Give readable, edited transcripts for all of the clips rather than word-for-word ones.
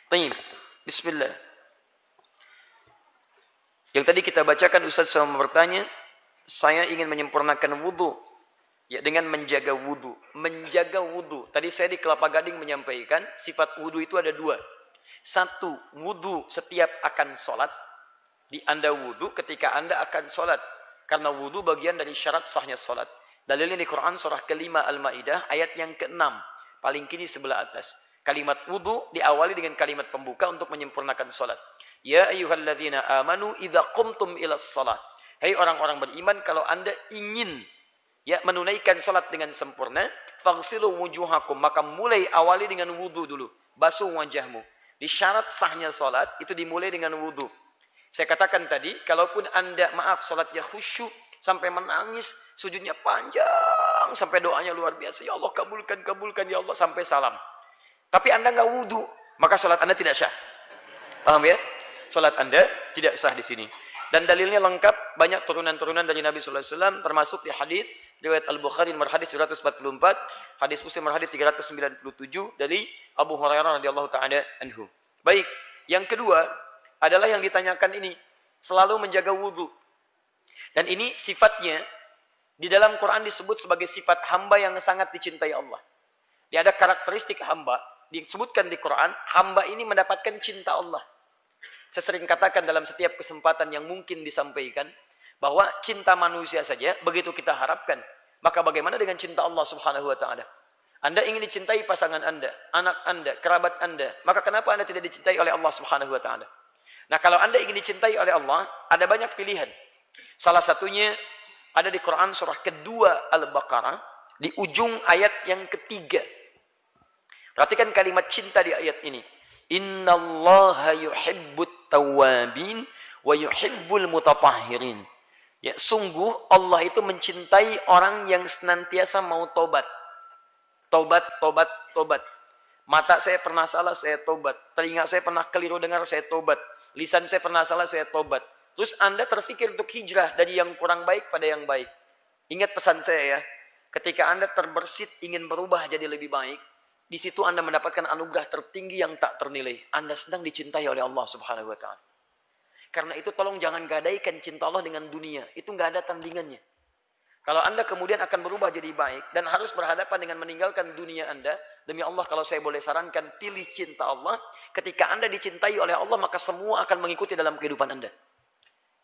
Taib. Bismillah. Yang tadi kita bacakan, Ustaz sama bertanya, saya ingin menyempurnakan wudu, ya, dengan menjaga wudu. Menjaga wudu. Tadi saya di Kelapa Gading menyampaikan sifat wudu itu ada dua. Satu, wudu setiap akan sholat. Di Anda wudu ketika Anda akan sholat. Karena wudu bagian dari syarat sahnya sholat. Dalilnya di Quran surah ke-5 Al-Ma'idah ayat yang ke-6. Paling kiri sebelah atas. Kalimat wudu diawali dengan kalimat pembuka untuk menyempurnakan sholat. Ya ayyuhalladzina amanu idza qumtum ilas shalah. Hai orang-orang beriman, kalau Anda ingin menunaikan salat dengan sempurna, faghsilu wujuhakum, maka mulai awali dengan wudu dulu. Basuh wajahmu. Di syarat sahnya salat itu dimulai dengan wudu. Saya katakan tadi, kalaupun Anda salatnya khusyuk sampai menangis, sujudnya panjang sampai doanya luar biasa, ya Allah kabulkan ya Allah sampai salam. Tapi Anda enggak wudu, maka salat Anda tidak sah. Paham ya? Salat Anda tidak sah di sini. Dan dalilnya lengkap, banyak turunan-turunan dari Nabi sallallahu alaihi wasallam, termasuk di hadis riwayat Al-Bukhari nomor hadis 244, hadis Muslim nomor hadis 397 dari Abu Hurairah radhiyallahu taala anhu. Baik, yang kedua adalah yang ditanyakan ini, selalu menjaga wudu. Dan ini sifatnya di dalam Quran disebut sebagai sifat hamba yang sangat dicintai Allah. Dia ada karakteristik hamba, disebutkan di Quran, hamba ini mendapatkan cinta Allah. Saya sering katakan dalam setiap kesempatan yang mungkin disampaikan, bahwa cinta manusia saja begitu kita harapkan, maka bagaimana dengan cinta Allah subhanahu wa ta'ala? Anda ingin dicintai pasangan Anda, anak Anda, kerabat Anda, maka kenapa Anda tidak dicintai oleh Allah subhanahu wa ta'ala? Nah, kalau Anda ingin dicintai oleh Allah, ada banyak pilihan. Salah satunya ada di Quran surah kedua Al-Baqarah, di ujung ayat yang ketiga. Perhatikan kalimat cinta di ayat ini. Innallaha yuhibbut tawwabin wa yuhibbul mutatahhirin. Ya, sungguh Allah itu mencintai orang yang senantiasa mau tobat. Tobat. Mata saya pernah salah, saya tobat. Telinga saya pernah keliru dengar, saya tobat. Lisan saya pernah salah, saya tobat. Terus Anda terfikir untuk hijrah dari yang kurang baik pada yang baik. Ingat pesan saya ya. Ketika Anda terbersit ingin berubah jadi lebih baik, di situ Anda mendapatkan anugerah tertinggi yang tak ternilai. Anda sedang dicintai oleh Allah subhanahu wa ta'ala. Karena itu tolong jangan gadaikan cinta Allah dengan dunia. Itu nggak ada tandingannya. Kalau Anda kemudian akan berubah jadi baik dan harus berhadapan dengan meninggalkan dunia Anda, demi Allah kalau saya boleh sarankan, pilih cinta Allah. Ketika Anda dicintai oleh Allah, maka semua akan mengikuti dalam kehidupan Anda.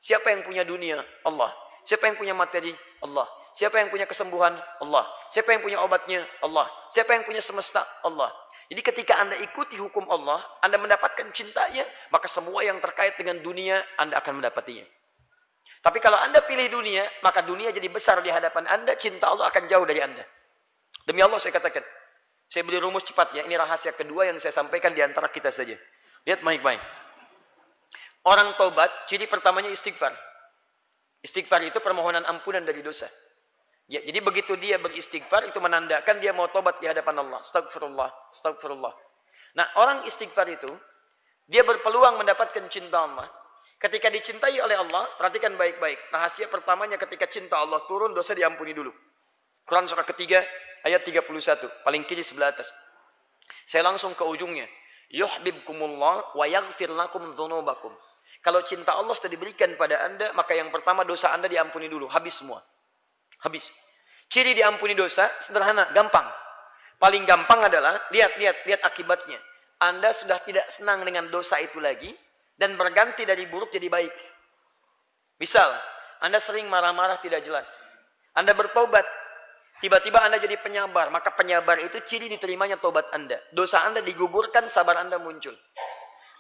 Siapa yang punya dunia? Allah. Siapa yang punya materi? Allah. Siapa yang punya kesembuhan? Allah. Siapa yang punya obatnya? Allah. Siapa yang punya semesta? Allah. Jadi ketika Anda ikuti hukum Allah, Anda mendapatkan cintanya, maka semua yang terkait dengan dunia, Anda akan mendapatinya. Tapi kalau Anda pilih dunia, maka dunia jadi besar di hadapan Anda, cinta Allah akan jauh dari Anda. Demi Allah saya katakan, saya beri rumus cepat ya, ini rahasia kedua yang saya sampaikan di antara kita saja. Lihat baik-baik. Orang tobat, ciri pertamanya istighfar. Istighfar itu permohonan ampunan dari dosa. Ya, jadi begitu dia beristighfar, itu menandakan dia mau tobat di hadapan Allah. Astagfirullah. Nah, orang istighfar itu, dia berpeluang mendapatkan cinta Allah. Ketika dicintai oleh Allah, perhatikan baik-baik. Rahasia pertamanya ketika cinta Allah turun, dosa diampuni dulu. Quran surah ketiga, ayat 31. Paling kiri sebelah atas. Saya langsung ke ujungnya. Yuhbibkumullah wa yaghfir lakum dzunubakum. Kalau cinta Allah sudah diberikan pada Anda, maka yang pertama dosa Anda diampuni dulu. Habis semua. Habis. Ciri diampuni dosa, sederhana, gampang. Paling gampang adalah, lihat akibatnya. Anda sudah tidak senang dengan dosa itu lagi, dan berganti dari buruk jadi baik. Misal, Anda sering marah-marah tidak jelas. Anda bertobat, tiba-tiba Anda jadi penyabar, maka penyabar itu ciri diterimanya tobat Anda. Dosa Anda digugurkan, sabar Anda muncul.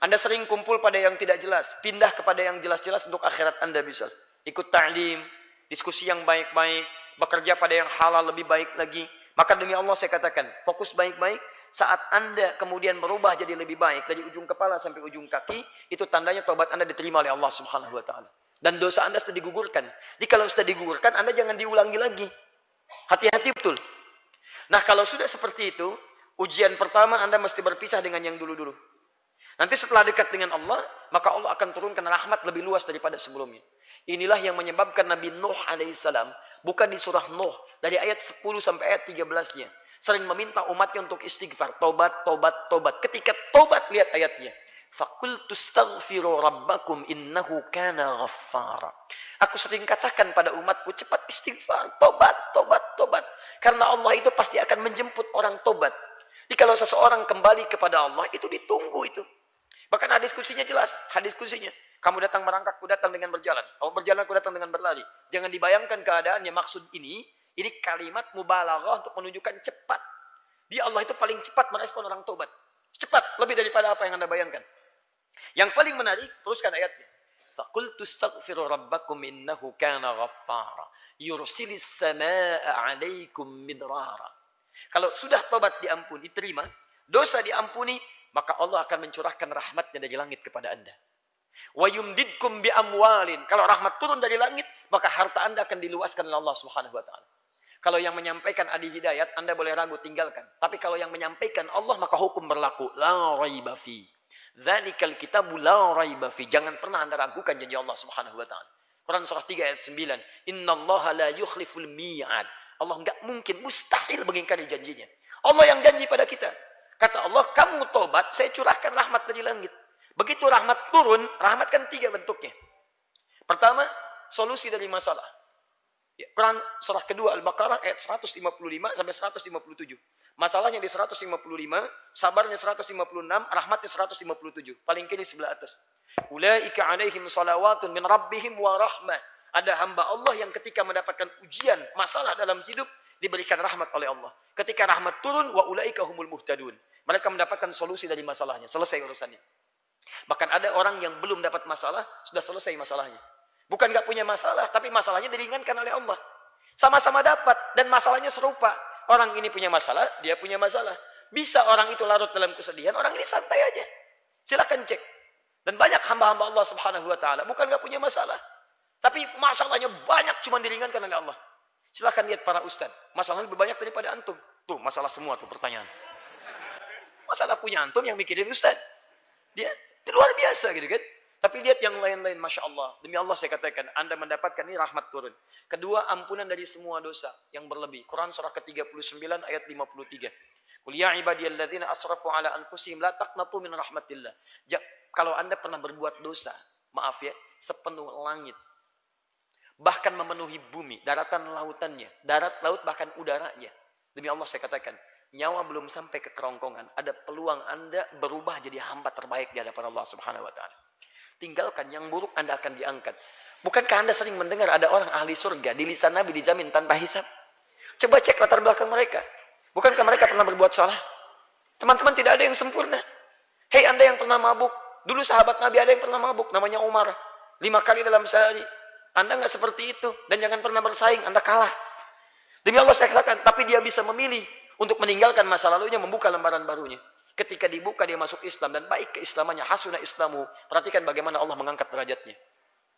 Anda sering kumpul pada yang tidak jelas, pindah kepada yang jelas-jelas untuk akhirat Anda bisa. Ikut ta'lim, diskusi yang baik-baik, bekerja pada yang halal lebih baik lagi. Maka demi Allah saya katakan, fokus baik-baik. Saat Anda kemudian berubah jadi lebih baik dari ujung kepala sampai ujung kaki, itu tandanya tobat Anda diterima oleh Allah Subhanahu wa taala. Dan dosa Anda sudah digugurkan. Jadi kalau sudah digugurkan, Anda jangan diulangi lagi. Hati-hati betul. Nah, kalau sudah seperti itu, ujian pertama Anda mesti berpisah dengan yang dulu-dulu. Nanti setelah dekat dengan Allah, maka Allah akan turunkan rahmat lebih luas daripada sebelumnya. Inilah yang menyebabkan Nabi Nuh alaihissalam, bukan di surah Nuh, dari ayat 10 sampai ayat 13-nya. sering meminta umatnya untuk istighfar, tobat, tobat, tobat. Ketika tobat, lihat ayatnya. Faqultu astaghfiru rabbakum innahu kana ghaffara. Aku sering katakan pada umatku, cepat istighfar, tobat, tobat, tobat. Karena Allah itu pasti akan menjemput orang tobat. Jadi kalau seseorang kembali kepada Allah, itu ditunggu itu. Bahkan hadis kutsinya jelas, hadis kutsinya. Kamu datang merangkak, aku datang dengan berjalan. Kamu berjalan, aku datang dengan berlari. Jangan dibayangkan keadaannya. Maksud ini kalimat mubalaghah untuk menunjukkan cepat. Dia Allah itu paling cepat merespon orang tobat. Cepat, lebih daripada apa yang Anda bayangkan. Yang paling menarik, teruskan ayatnya. Faqultu astaghfiru rabbakum innahu kana ghaffara. Yursilis samaa'a 'alaikum midrara. Kalau sudah tobat diampuni, terima, dosa diampuni, maka Allah akan mencurahkan rahmatnya dari langit kepada Anda. Wa yumdidkum bi amwalin. Kalau rahmat turun dari langit, maka harta Anda akan diluaskan oleh Allah Subhanahu wa taala. Kalau yang menyampaikan adi hidayat, Anda boleh ragu, tinggalkan. Tapi kalau yang menyampaikan Allah, maka hukum berlaku. La raiba fi. Dzalikal kitabu la raiba fi. Jangan pernah Anda ragukan janji Allah Subhanahu wa taala. Quran surah 3 ayat 9. Innallaha la yukhliful mi'ad. Allah enggak mungkin, mustahil mengingkari janjinya. Allah yang janji pada kita. Kata Allah, kamu tobat, saya curahkan rahmat dari langit. Begitu rahmat turun, rahmat kan 3 bentuknya. Pertama, solusi dari masalah. Quran surah kedua Al-Baqarah ayat 155 sampai 157. Masalahnya di 155, sabarnya 156, rahmatnya 157. Paling kiri sebelah atas. Ulaika 'alaihim salawatun min rabbihim wa rahmah. Ada hamba Allah yang ketika mendapatkan ujian, masalah dalam hidup, diberikan rahmat oleh Allah. Ketika rahmat turun, wa ulaika humul muhtadun. Mereka mendapatkan solusi dari masalahnya, selesai urusannya. Bahkan ada orang yang belum dapat masalah, sudah selesai masalahnya. Bukan nggak punya masalah, tapi masalahnya diringankan oleh Allah. Sama-sama dapat, dan masalahnya serupa. Orang ini punya masalah, dia punya masalah. Bisa orang itu larut dalam kesedihan, orang ini santai aja. Silakan cek. Dan banyak hamba-hamba Allah Subhanahu wa taala bukan nggak punya masalah, tapi masalahnya banyak, cuma diringankan oleh Allah. Silakan lihat para ustaz, masalahnya lebih banyak daripada antum. Tuh, masalah semua tuh pertanyaan. Masalah punya antum yang mikirin ustaz. Dia itu luar biasa gitu kan. Tapi lihat yang lain-lain, Masya Allah. Demi Allah saya katakan, Anda mendapatkan ini rahmat turun. Kedua, ampunan dari semua dosa yang berlebih. Quran surah ke-39 ayat 53. Qul ya ibadiyalladzina asrafu ala anfusihim la taqnatu min rahmatillah. Kalau Anda pernah berbuat dosa, maaf ya, sepenuh langit, bahkan memenuhi bumi, daratan lautannya, darat laut bahkan udaranya. Demi Allah saya katakan, nyawa belum sampai ke kerongkongan, ada peluang Anda berubah jadi hamba terbaik di hadapan Allah Subhanahu wa taala. Tinggalkan yang buruk, Anda akan diangkat. Bukankah Anda sering mendengar ada orang ahli surga, di lisan Nabi dijamin tanpa hisab? Coba cek latar belakang mereka. Bukankah mereka pernah berbuat salah? Teman-teman, tidak ada yang sempurna. Hei Anda yang pernah mabuk, dulu sahabat Nabi ada yang pernah mabuk, namanya Umar. 5 kali dalam sehari. Anda nggak seperti itu, dan jangan pernah bersaing, Anda kalah. Demi Allah saya katakan, tapi dia bisa memilih untuk meninggalkan masa lalunya, membuka lembaran barunya. Ketika dibuka dia masuk Islam dan baik keislamannya, hasuna islamu. Perhatikan bagaimana Allah mengangkat derajatnya.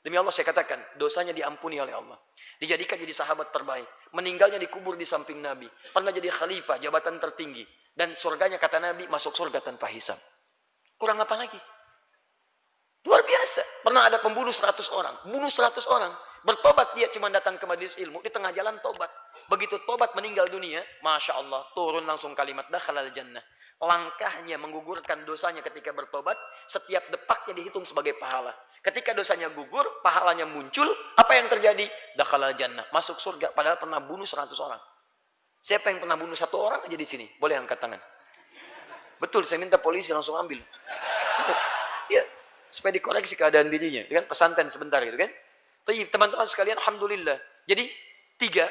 Demi Allah saya katakan, dosanya diampuni oleh Allah. Dijadikan jadi sahabat terbaik. Meninggalnya dikubur di samping Nabi. Pernah jadi khalifah, jabatan tertinggi. Dan surganya kata Nabi, masuk surga tanpa hisab. Kurang apa lagi? Luar biasa. Pernah ada pembunuh 100 orang. Bunuh 100 orang. Bertobat dia cuma datang ke majelis ilmu. Di tengah jalan tobat. Begitu tobat meninggal dunia. Masya Allah. Turun langsung kalimat dakhalal jannah. Langkahnya menggugurkan dosanya ketika bertobat. Setiap depaknya dihitung sebagai pahala. Ketika dosanya gugur, pahalanya muncul. Apa yang terjadi? Dakhalal jannah. Masuk surga. Padahal pernah bunuh 100 orang. Siapa yang pernah bunuh 1 orang aja di sini? Boleh angkat tangan. Betul, saya minta polisi langsung ambil. Ya. Supaya dikoreksi keadaan dirinya, dengan pesantren sebentar gitu kan. Tapi teman-teman sekalian, alhamdulillah. Jadi 3,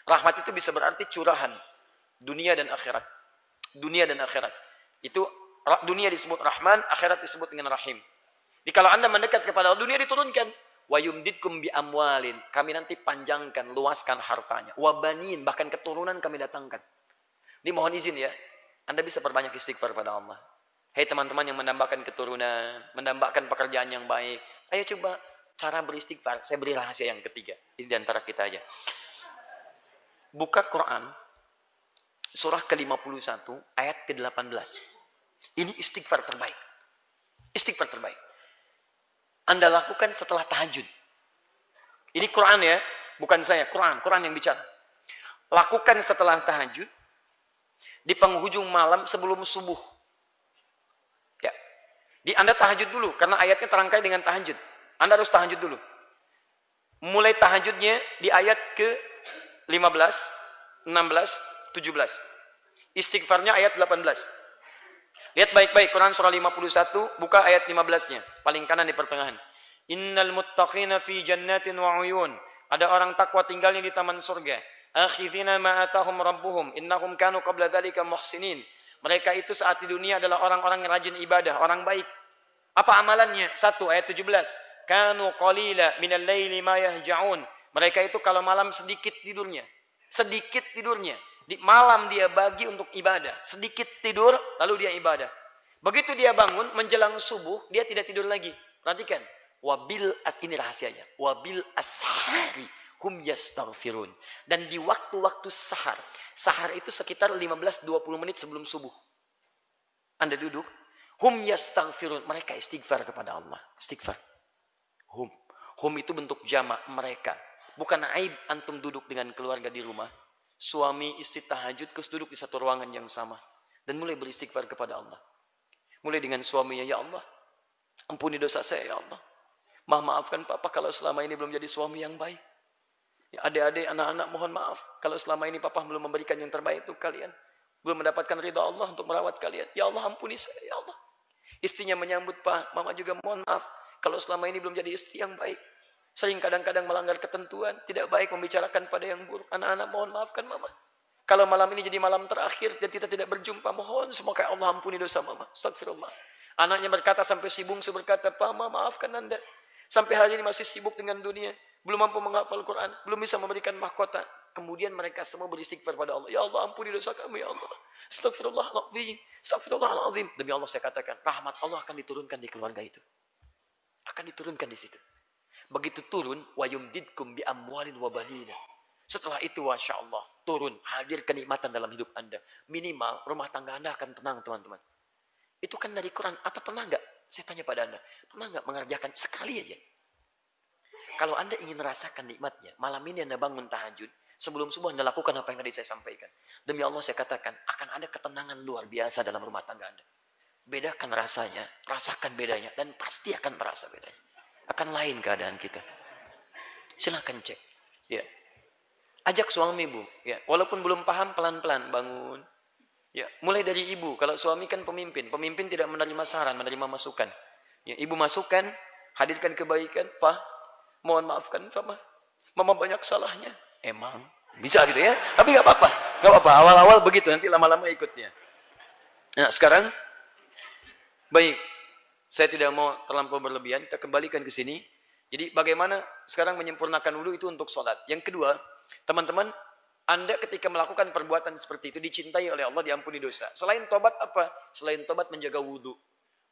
rahmat itu bisa berarti curahan dunia dan akhirat. Dunia dan akhirat. Itu dunia disebut Rahman, akhirat disebut dengan Rahim. Jadi kalau Anda mendekat kepada dunia diturunkan, wa yumdidkum bi amwalin, kami nanti panjangkan, luaskan hartanya. Wa banin, bahkan keturunan kami datangkan. Ini mohon izin ya, Anda bisa perbanyak istighfar pada Allah. Hei teman-teman yang mendambakan keturunan, mendambakan pekerjaan yang baik, ayo coba cara beristighfar. Saya beri rahasia yang ketiga, ini diantara kita aja. Buka Quran, surah ke-51, ayat ke-18. Ini istighfar terbaik. Istighfar terbaik. Anda lakukan setelah tahajud. Ini Quran ya, bukan saya, Quran yang bicara. Lakukan setelah tahajud, di penghujung malam sebelum subuh. Ya. Anda tahajud dulu karena ayatnya terangkai dengan tahajud. Anda harus tahajud dulu. Mulai tahajudnya di ayat ke-15, 16, 17. Istighfarnya ayat 18. Lihat baik-baik Quran surah 51, buka ayat 15-nya, paling kanan di pertengahan. Innal muttaqina fi jannatin wa uyun. Ada orang takwa tinggalnya di taman surga. Akhidhina ma atahum rabbuhum innahum kanu qabla dzalika muhsinin. Mereka itu saat di dunia adalah orang-orang yang rajin ibadah, orang baik. Apa amalannya? 1 ayat 17. Kanu qalila minal laili ma yahja'un. Mereka itu kalau malam sedikit tidurnya. Sedikit tidurnya. Di malam dia bagi untuk ibadah. Sedikit tidur, lalu dia ibadah. Begitu dia bangun, menjelang subuh, dia tidak tidur lagi. Perhatikan. Ini rahasianya. Wabil ashari hum yastaghfirun. Dan di waktu-waktu sahar. Sahar itu sekitar 15-20 menit sebelum subuh. Anda duduk. Hum yastaghfirun. Mereka istighfar kepada Allah. Istighfar. Hum. Hum itu bentuk jamak mereka. Bukan aib antum duduk dengan keluarga di rumah. Suami istri tahajud terus duduk di satu ruangan yang sama. Dan mulai beristighfar kepada Allah. Mulai dengan suaminya, ya Allah, ampuni dosa saya ya Allah. Maafkan papa kalau selama ini belum jadi suami yang baik. Ya, adik-adik, anak-anak mohon maaf. Kalau selama ini papa belum memberikan yang terbaik untuk kalian. Belum mendapatkan ridha Allah untuk merawat kalian. Ya Allah ampuni saya ya Allah. Istrinya menyambut, Pak, mama juga mohon maaf. Kalau selama ini belum jadi istri yang baik. Sering kadang-kadang melanggar ketentuan, tidak baik membicarakan pada yang buruk. Anak-anak mohon maafkan mama. Kalau malam ini jadi malam terakhir dan kita tidak berjumpa, mohon semoga Allah ampuni dosa mama. Astagfirullah. Anaknya berkata sampai si bungsu berkata, Pak, mama maafkan anda. Sampai hari ini masih sibuk dengan dunia. Belum mampu menghafal Quran. Belum bisa memberikan mahkota. Kemudian mereka semua beristighfar pada Allah. Ya Allah ampuni dosa kami ya Allah. Astagfirullahaladzim. Astagfirullahaladzim. Demi Allah saya katakan, rahmat Allah akan diturunkan di keluarga itu. Akan diturunkan di situ. Begitu turun, wa yumdidkum bi amwalin wa banina. Setelah itu, Masya Allah, turun, hadir kenikmatan dalam hidup Anda. Minimal, rumah tangga Anda akan tenang, teman-teman. Itu kan dari Quran. Apa pernah enggak? Saya tanya pada Anda, pernah enggak mengerjakan sekali aja? Kalau Anda ingin merasakan nikmatnya, malam ini Anda bangun tahajud, sebelum subuh Anda lakukan apa yang tadi saya sampaikan. Demi Allah saya katakan, akan ada ketenangan luar biasa dalam rumah tangga Anda. Bedakan rasanya, rasakan bedanya, dan pasti akan terasa bedanya. Akan lain keadaan kita. Silakan cek. Ya. Ajak suami bu. Ya. Walaupun belum paham, pelan-pelan bangun. Ya. Mulai dari ibu. Kalau suami kan pemimpin. Pemimpin tidak menerima saran, menerima masukan. Ya. Ibu masukkan, hadirkan kebaikan. Pak, mohon maafkan Mama. Mama banyak salahnya. Emang. Bisa gitu ya. Tapi gak apa-apa. Gak apa-apa. Awal-awal begitu. Nanti lama-lama ikutnya. Nah sekarang. Baik. Saya tidak mau terlampau berlebihan, kita kembalikan ke sini. Jadi bagaimana sekarang menyempurnakan wudhu itu untuk sholat. Yang kedua, teman-teman, Anda ketika melakukan perbuatan seperti itu dicintai oleh Allah, diampuni dosa. Selain tobat apa? Selain tobat menjaga wudhu.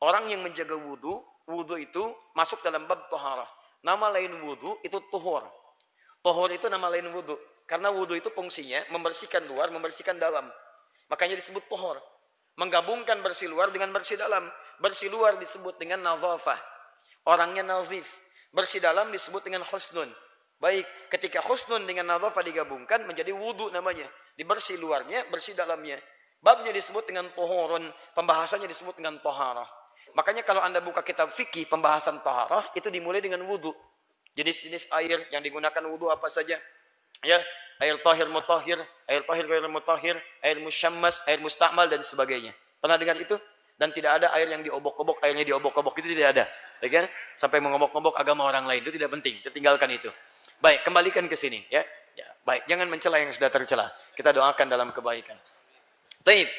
Orang yang menjaga wudhu, wudhu itu masuk dalam bab toharah. Nama lain wudhu itu tuhur. Tuhur itu nama lain wudhu. Karena wudhu itu fungsinya membersihkan luar, membersihkan dalam. Makanya disebut tuhur. Menggabungkan bersih luar dengan bersih dalam. Bersih luar disebut dengan nazafah. Orangnya nazif. Bersih dalam disebut dengan husnun. Baik, ketika husnun dengan nazafah digabungkan menjadi wudu namanya. Dibersih luarnya, bersih dalamnya. Babnya disebut dengan tuhurun. Pembahasannya disebut dengan toharah. Makanya kalau Anda buka kitab fikih pembahasan toharah, itu dimulai dengan wudu. Jenis-jenis air yang digunakan wudu apa saja. Ya, air tahir mutahhir, air tahir ghair mutahhir, air musyammas, air musta'mal dan sebagainya. Pernah dengar itu? Dan tidak ada air yang diobok-obok, airnya diobok-obok, itu tidak ada. Ya kan? Sampai mengobok-obok agama orang lain, itu tidak penting, kita tinggalkan itu. Baik, kembalikan ke sini. Ya. Ya, baik, jangan mencela yang sudah tercela. Kita doakan dalam kebaikan. Baik,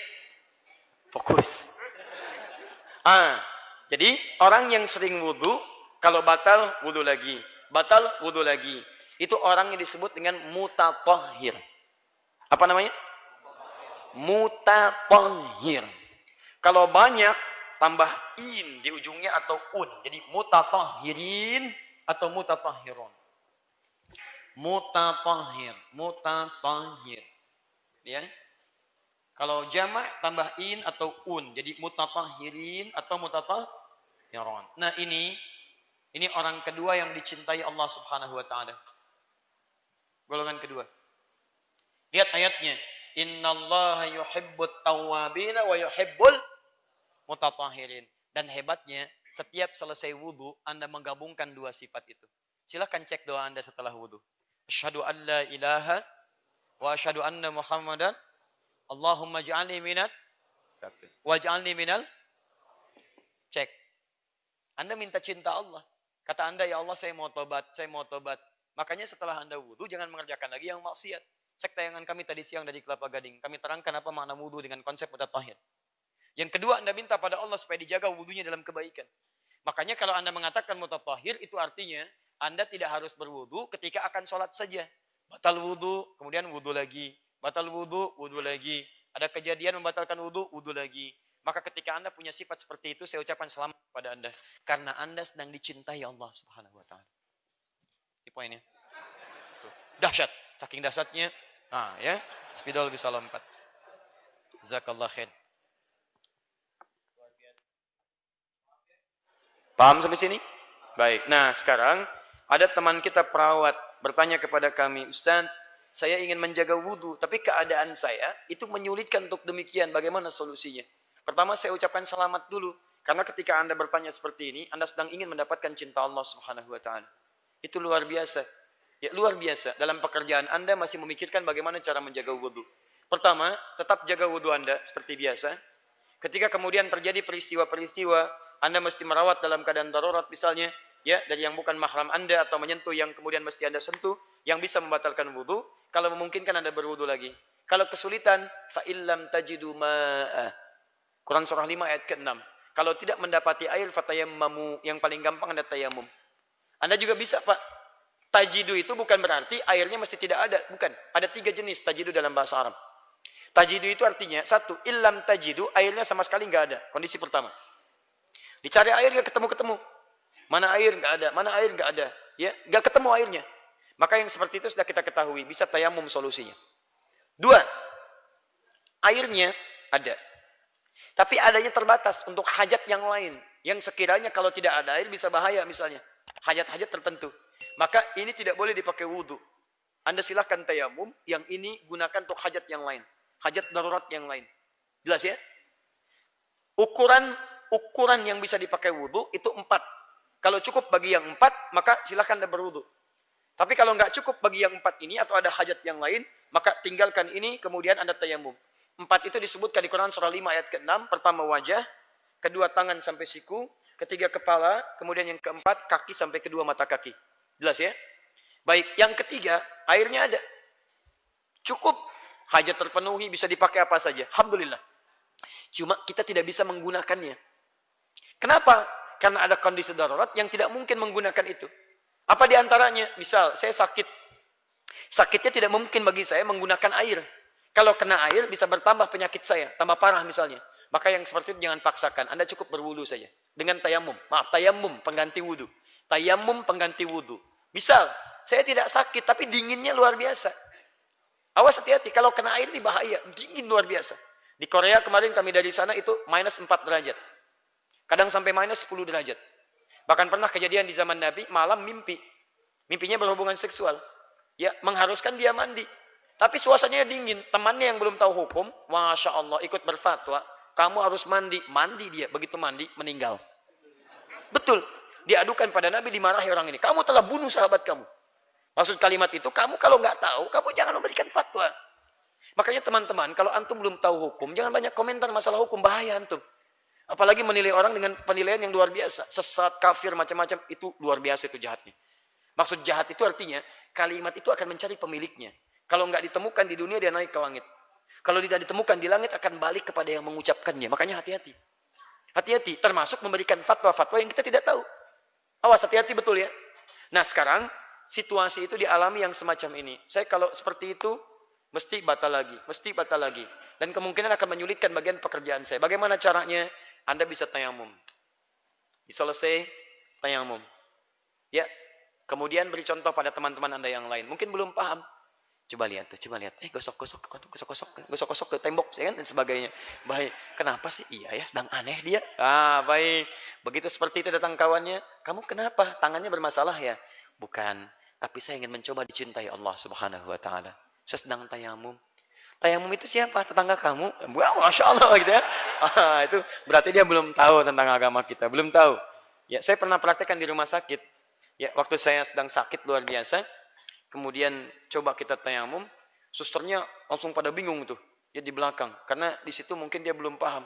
fokus. Jadi orang yang sering wudhu, kalau batal, wudhu lagi. Batal, wudhu lagi. Itu orang yang disebut dengan mutatahhir. Apa namanya? Mutatahhir. Kalau banyak, tambah in di ujungnya atau un. Jadi mutatahhirin atau mutatahhirun. Mutatahhir. Mutatahhir. Ya. Kalau jamak tambah in atau un. Jadi mutatahhirin atau mutatahhirun. Nah ini orang kedua yang dicintai Allah Subhanahu wa taala. Golongan kedua. Lihat ayatnya. Innallaha yuhibbut tawwabina wa yuhibbul mutatahhirin. Dan hebatnya, setiap selesai wudu, Anda menggabungkan dua sifat itu. Silahkan cek doa Anda setelah wudu. Asyhadu an la ilaha wa asyhadu anna Muhammadan Allahumma ja'alni minat waj'alni minal. Cek. Anda minta cinta Allah. Kata Anda, ya Allah saya mau tobat, saya mau tobat. Makanya setelah Anda wudu, jangan mengerjakan lagi yang maksiat. Cek tayangan kami tadi siang dari Kelapa Gading. Kami terangkan apa makna wudu dengan konsep mutatahhir. Yang kedua, Anda minta pada Allah supaya dijaga wudunya dalam kebaikan. Makanya kalau Anda mengatakan mutatahhir, itu artinya Anda tidak harus berwudu ketika akan sholat saja. Batal wudu, kemudian wudu lagi. Batal wudu, wudu lagi. Ada kejadian membatalkan wudu, wudu lagi. Maka ketika Anda punya sifat seperti itu, saya ucapkan selamat kepada Anda. Karena Anda sedang dicintai Allah Subhanahu wa Ta'ala. Ini poinnya. Dahsyat. Saking dahsyatnya. Nah ya. Spidol bisa lompat. Jazakallah khair. Paham sampai sini? Baik. Nah sekarang ada teman kita perawat bertanya kepada kami, Ustaz, saya ingin menjaga wudu, tapi keadaan saya itu menyulitkan untuk demikian. Bagaimana solusinya? Pertama saya ucapkan selamat dulu. Karena ketika Anda bertanya seperti ini, Anda sedang ingin mendapatkan cinta Allah Subhanahu wa Ta'ala. Itu luar biasa. Ya, luar biasa. Dalam pekerjaan Anda masih memikirkan bagaimana cara menjaga wudu. Pertama, tetap jaga wudu Anda seperti biasa. Ketika kemudian terjadi peristiwa-peristiwa, Anda mesti merawat dalam keadaan darurat misalnya, ya, dari yang bukan mahram Anda atau menyentuh yang kemudian mesti Anda sentuh, yang bisa membatalkan wudu. Kalau memungkinkan Anda berwudu lagi. Kalau kesulitan, fa illam tajidu ma'a. Quran surah 5 ayat ke-6. Kalau tidak mendapati air, fatayammamu. Yang paling gampang Anda tayamum. Anda juga bisa, Pak. Tajidu itu bukan berarti airnya mesti tidak ada. Bukan. Ada 3 jenis tajidu dalam bahasa Arab. Tajidu itu artinya, 1, illam tajidu, airnya sama sekali nggak ada. Kondisi pertama. Dicari air nggak ketemu-ketemu. Mana air nggak ada, mana air nggak ada. Ya, nggak ketemu airnya. Maka yang seperti itu sudah kita ketahui. Bisa tayamum solusinya. 2, airnya ada. Tapi adanya terbatas untuk hajat yang lain. Yang sekiranya kalau tidak ada air bisa bahaya misalnya. Hajat-hajat tertentu. Maka ini tidak boleh dipakai wudu. Anda silahkan tayamum. Yang ini gunakan untuk hajat yang lain. Hajat darurat yang lain. Jelas ya? Ukuran yang bisa dipakai wudu itu 4. Kalau cukup bagi yang 4, maka silahkan Anda berwudu. Tapi kalau nggak cukup bagi yang 4 ini atau ada hajat yang lain, maka tinggalkan ini kemudian Anda tayamum. 4 itu disebutkan di Quran surah 5 ayat ke-6. Pertama wajah, kedua tangan sampai siku, ketiga kepala, kemudian yang keempat kaki sampai kedua mata kaki. Jelas ya? Baik, yang ketiga airnya ada. Cukup, hajat terpenuhi, bisa dipakai apa saja. Alhamdulillah. Cuma kita tidak bisa menggunakannya. Kenapa? Karena ada kondisi darurat yang tidak mungkin menggunakan itu. Apa diantaranya? Misal, saya sakit. Sakitnya tidak mungkin bagi saya menggunakan air. Kalau kena air bisa bertambah penyakit saya, tambah parah misalnya. Maka yang seperti itu jangan paksakan. Anda cukup berwudu saja. Dengan tayamum. Maaf, tayamum pengganti wudu. Tayamum pengganti wudu. Misal, saya tidak sakit tapi dinginnya luar biasa. Awas hati-hati, kalau kena air ini bahaya. Dingin luar biasa. Di Korea kemarin kami dari sana itu minus 4 derajat. Kadang sampai minus 10 derajat. Bahkan pernah kejadian di zaman Nabi, malam mimpi. Mimpinya berhubungan seksual. Ya, mengharuskan dia mandi. Tapi suasananya dingin. Temannya yang belum tahu hukum, Masya Allah, ikut berfatwa. Kamu harus mandi. Mandi dia. Begitu mandi, meninggal. Betul. Diadukan pada Nabi, dimarahi orang ini. Kamu telah bunuh sahabat kamu. Maksud kalimat itu, kamu kalau nggak tahu, kamu jangan memberikan fatwa. Makanya teman-teman, kalau antum belum tahu hukum, jangan banyak komentar masalah hukum. Bahaya antum. Apalagi menilai orang dengan penilaian yang luar biasa. Sesat, kafir, macam-macam. Itu luar biasa, itu jahatnya. Maksud jahat itu artinya, kalimat itu akan mencari pemiliknya. Kalau nggak ditemukan di dunia, dia naik ke langit. Kalau tidak ditemukan di langit, akan balik kepada yang mengucapkannya. Makanya hati-hati. Hati-hati, termasuk memberikan fatwa-fatwa yang kita tidak tahu. Awas, hati-hati betul ya. Nah sekarang, situasi itu dialami yang semacam ini. Saya kalau seperti itu, mesti batal lagi. Mesti batal lagi. Dan kemungkinan akan menyulitkan bagian pekerjaan saya. Bagaimana caranya? Anda bisa tayamum. Selesai, tayamum. Ya, kemudian beri contoh pada teman-teman Anda yang lain. Mungkin belum paham. Coba lihat tuh, coba lihat. Gosok-gosok ke tembok, ya kan, dan sebagainya. Baik, kenapa sih? Iya ya, sedang aneh dia. Baik. Begitu seperti itu datang kawannya, kamu kenapa? Tangannya bermasalah ya? Bukan, tapi saya ingin mencoba dicintai Allah Subhanahu wa Ta'ala. Saya sedang tayamum. Tayamum itu siapa? Tetangga kamu? Wah, Masya Allah gitu ya. Itu berarti dia belum tahu tentang agama kita, belum tahu. Ya, saya pernah praktekkan di rumah sakit. Ya, waktu saya sedang sakit luar biasa, kemudian coba kita tayamum, susternya langsung pada bingung tuh, ya di belakang, karena di situ mungkin dia belum paham.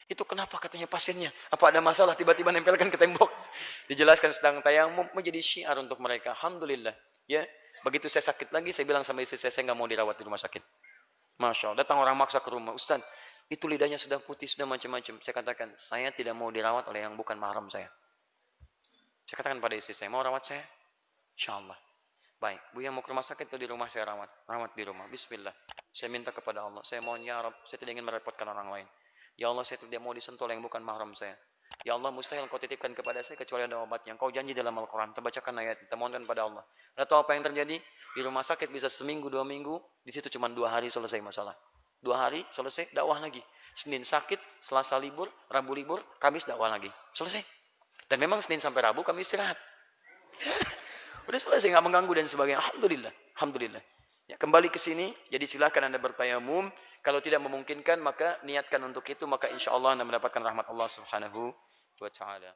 Itu kenapa katanya pasiennya? Apa ada masalah tiba-tiba nempelkan ke tembok? Dijelaskan sedang tayamum menjadi syiar untuk mereka. Alhamdulillah. Ya, begitu saya sakit lagi, saya bilang sama istri saya nggak mau dirawat di rumah sakit. Masya Allah, datang orang maksa ke rumah. Ustaz, itu lidahnya sudah putih, sudah macam-macam. Saya katakan, saya tidak mau dirawat oleh yang bukan mahram saya. Saya katakan pada istri saya, mau rawat saya? Insya Allah. Baik, Bu yang mau ke rumah sakit atau di rumah saya rawat? Rawat di rumah. Bismillah. Saya minta kepada Allah. Saya mohon ya Rabb, saya tidak ingin merepotkan orang lain. Ya Allah, saya tidak mau disentuh oleh yang bukan mahram saya. Ya Allah, mustahil kau titipkan kepada saya kecuali ada obatnya. Kau janji dalam Al-Quran. Kita bacakan ayat, kita mohonkan pada Allah. Anda tahu apa yang terjadi? Di rumah sakit bisa seminggu, 2 minggu. Di situ cuma 2 hari selesai masalah. 2 hari selesai, dakwah lagi. Senin sakit, Selasa libur, Rabu libur, Kamis dakwah lagi. Selesai. Dan memang Senin sampai Rabu kami istirahat. Udah selesai, nggak mengganggu dan sebagainya. Alhamdulillah. Alhamdulillah. Ya, kembali ke sini, jadi silakan Anda bertayamum. Kalau tidak memungkinkan, maka niatkan untuk itu, maka insya Allah Anda mendapatkan rahmat Allah Subhanahu wa Ta'ala.